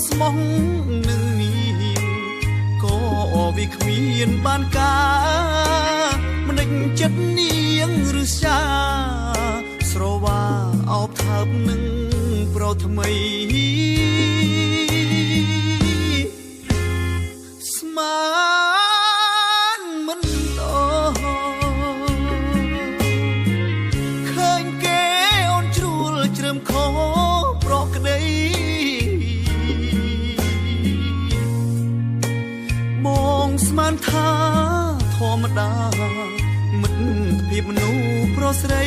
ស្មោះនឹងនាងក៏វាគ្មានបានការមិនដេញចិត្តនាងឬសាស្រវាអោបថើបនឹងប្រថ្មីស្មានមិនតឃើញគេអូនជ្រួលជ្រើមខោប្រកក្ដីបងស្មានថាធម្មតាមិត្តភាពមនុស្សប្រុសស្រី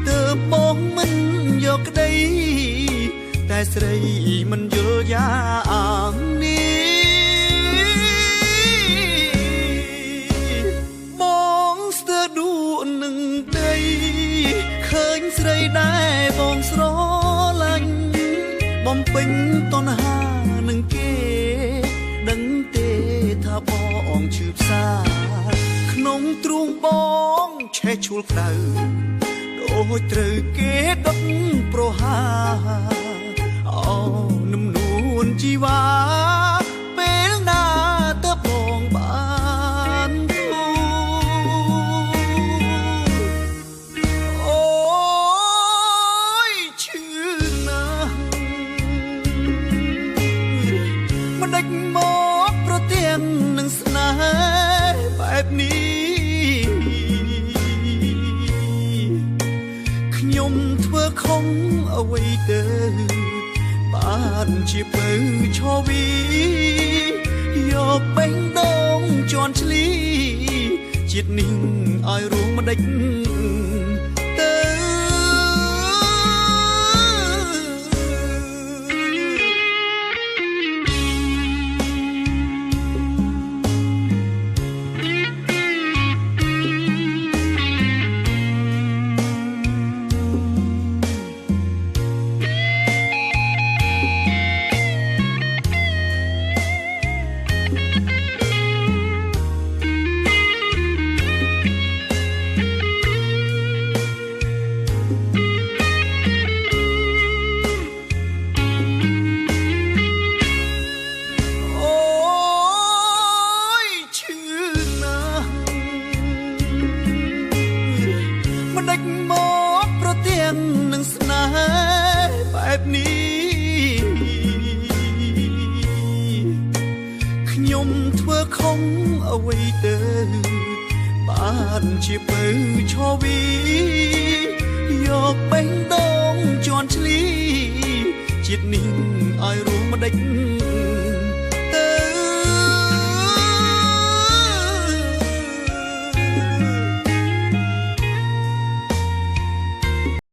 ទើបបងមិនយកក្ដីតែស្រីមិនយល់យ៉ាងនេះបងស្ទើរដួលនឹងដីឃើញស្រីដែលបងស្រឡាញ់បំពេញតណ្ហានឹងគេដឹងទេថាបងឈឺផ្សាក្នុងទ្រូងបងឆេះឈួលក្តៅដូចត្រូវគេដុតប្រហាអូនំនួនជីវ៉ាពេលណាទៅបងបានទូអូយឈឺណាស់មិនដេចមកប្រទាំងនឹងស្នេហ៍បែបនេះខ្ញុំធ្វើខំអ្វីទៅបានជាពៅឈវីយកបេះដូងជន់ឈ្លីជាតិនេះឲ្យរួមមិនដេចទៅខ្ញុំធ្វើខំអ្វីទៅបានជាពៅឈវីយកបេះដូងជន់ឈ្លីជាតិនេះឲ្យរួមមិនដេច